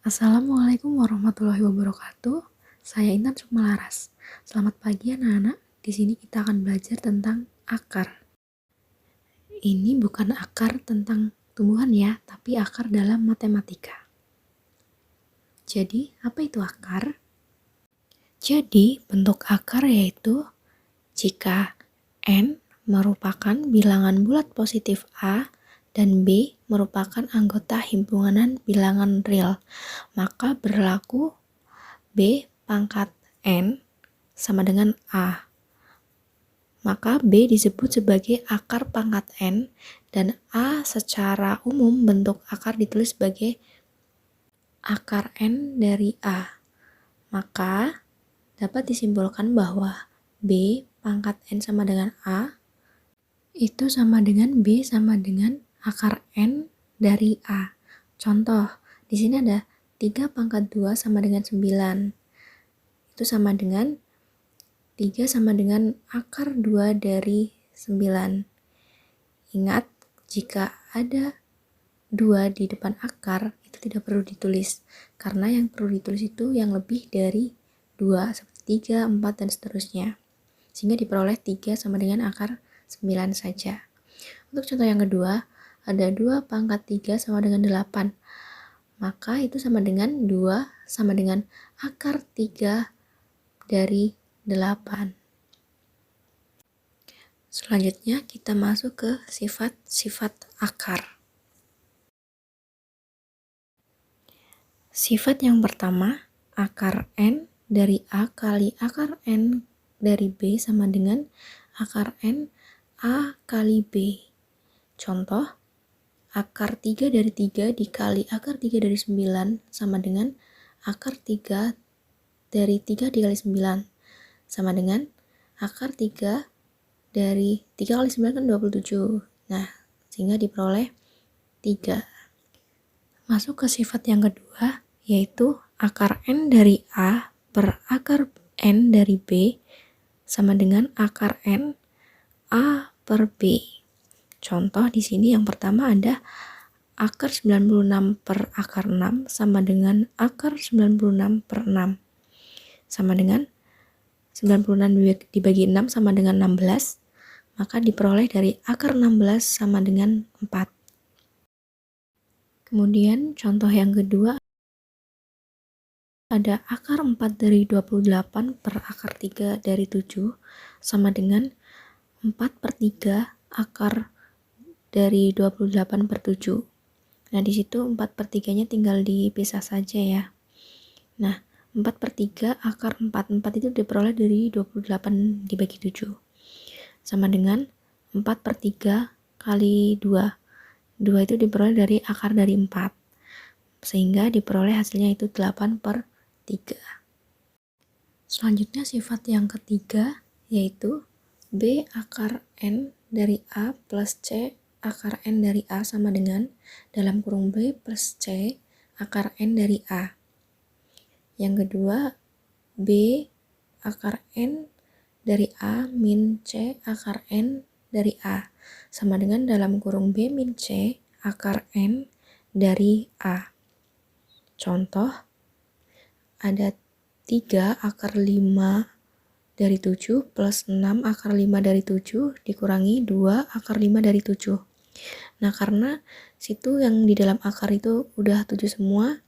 Assalamualaikum warahmatullahi wabarakatuh. Saya Intan Sukmalaras. Selamat pagi anak-anak. Di sini kita akan belajar tentang akar. Ini bukan akar tentang tumbuhan ya, tapi akar dalam matematika. Jadi, apa itu akar? Jadi, bentuk akar yaitu jika N merupakan bilangan bulat positif A dan B merupakan anggota himpunan bilangan real, maka berlaku B pangkat N sama dengan A. Maka B disebut sebagai akar pangkat N dan A secara umum bentuk akar ditulis sebagai akar N dari A. Maka dapat disimpulkan bahwa B pangkat N sama dengan A itu sama dengan B sama dengan akar N dari A. Contoh, di sini ada 3 pangkat 2 sama dengan 9. Itu sama dengan 3 sama dengan akar 2 dari 9. Ingat, jika ada 2 di depan akar, itu tidak perlu ditulis. Karena yang perlu ditulis itu yang lebih dari 2, seperti 3, 4, dan seterusnya. Sehingga diperoleh 3 sama dengan akar 9 saja. Untuk contoh yang kedua, ada 2 pangkat 3 sama dengan 8. Maka itu sama dengan 2 sama dengan akar 3 dari 8. Selanjutnya kita masuk ke sifat-sifat akar. Sifat yang pertama, akar N dari A kali akar N dari B sama dengan akar N A kali B. Contoh, akar 3 dari 3 dikali akar 3 dari 9 sama dengan akar 3 dari 3 dikali 9 sama dengan akar 3 dari 3 kali 9 kan 27. Nah, sehingga diperoleh 3. Masuk ke sifat yang kedua, yaitu akar N dari A per akar N dari B sama dengan akar N A per B. Contoh di sini yang pertama ada akar 96 per akar 6 sama dengan akar 96 per 6. Sama dengan 96 dibagi 6 sama dengan 16, maka diperoleh dari akar 16 sama dengan 4. Kemudian contoh yang kedua ada akar 4 dari 28 per akar 3 dari 7 sama dengan 4 per 3 akar dari 28 per 7. Nah, di situ 4 per 3-nya tinggal dipisah saja ya. Nah, 4 per 3 akar 4. 4 itu diperoleh dari 28 dibagi 7. Sama dengan 4 per 3 kali 2. 2 itu diperoleh dari akar dari 4. Sehingga diperoleh hasilnya itu 8 per 3. Selanjutnya sifat yang ketiga yaitu B akar N dari A plus C akar N dari A sama dengan dalam kurung B plus C akar N dari A. Yang kedua, B akar N dari A min C akar N dari A sama dengan dalam kurung B min C akar N dari A. Contoh, ada 3 akar 5 dari 7 plus 6 akar 5 dari 7 dikurangi 2 akar 5 dari 7. Nah, karena situ yang di dalam akar itu udah 7 semua,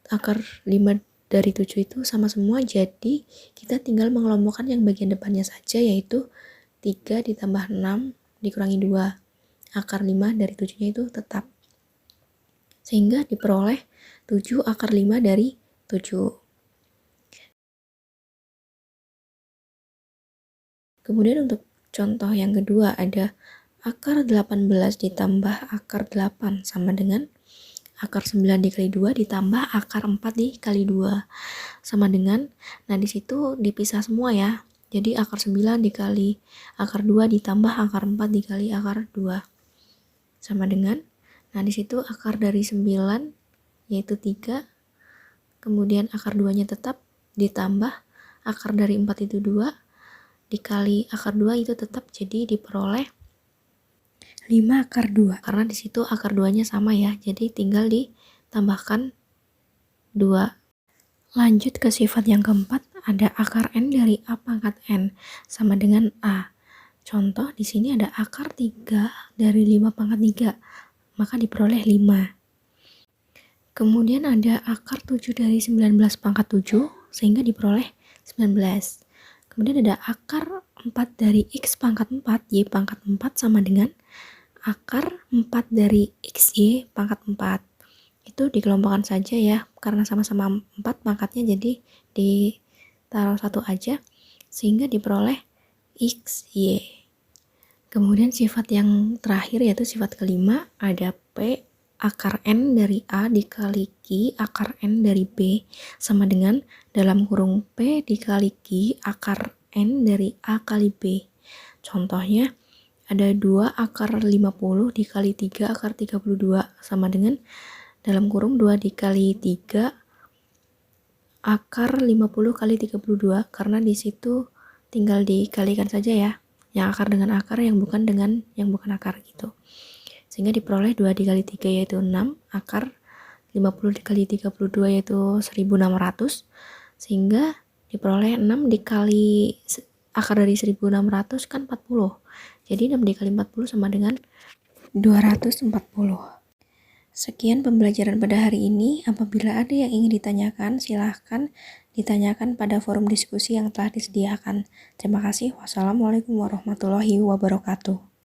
akar 5 dari 7 itu sama semua, jadi kita tinggal mengelompokkan yang bagian depannya saja, yaitu 3 ditambah 6 dikurangi 2. Akar 5 dari 7-nya itu tetap. Sehingga diperoleh 7 akar 5 dari 7. Kemudian untuk contoh yang kedua ada akar 18 ditambah akar 8 sama dengan akar 9 dikali 2 ditambah akar 4 dikali 2 sama dengan, nah di situ dipisah semua ya. Jadi akar 9 dikali akar 2 ditambah akar 4 dikali akar 2 sama dengan, nah di situ akar dari 9 yaitu 3, kemudian akar 2-nya tetap ditambah akar dari 4 itu 2 dikali akar 2 itu tetap, jadi diperoleh 5 akar 2. Karena di situ akar 2-nya sama ya, jadi tinggal ditambahkan 2. Lanjut ke sifat yang keempat, ada akar N dari A pangkat N sama dengan A. Contoh di sini ada akar 3 dari 5 pangkat 3, maka diperoleh 5. Kemudian ada akar 7 dari 19 pangkat 7, sehingga diperoleh 19. Kemudian ada akar 4 dari X pangkat 4, Y pangkat 4 sama dengan akar 4 dari XY pangkat 4. Itu dikelompokkan saja ya, karena sama-sama 4 pangkatnya, jadi ditaruh satu aja sehingga diperoleh XY. Kemudian sifat yang terakhir yaitu sifat kelima, ada P akar N dari A dikali Q akar N dari B sama dengan dalam kurung P dikali Q akar N dari A kali B. Contohnya ada 2 akar 50 dikali 3 akar 32 sama dengan dalam kurung 2 dikali 3 akar 50 kali 32, karena di situ tinggal dikalikan saja ya, yang akar dengan akar, yang bukan dengan yang bukan akar gitu. Sehingga diperoleh 2 dikali 3 yaitu 6, akar 50 dikali 32 yaitu 1600, sehingga diperoleh 6 dikali akar dari 1600 kan 40. Jadi 6 dikali 40 sama dengan 240. Sekian pembelajaran pada hari ini. Apabila ada yang ingin ditanyakan, silahkan ditanyakan pada forum diskusi yang telah disediakan. Terima kasih. Wassalamualaikum warahmatullahi wabarakatuh.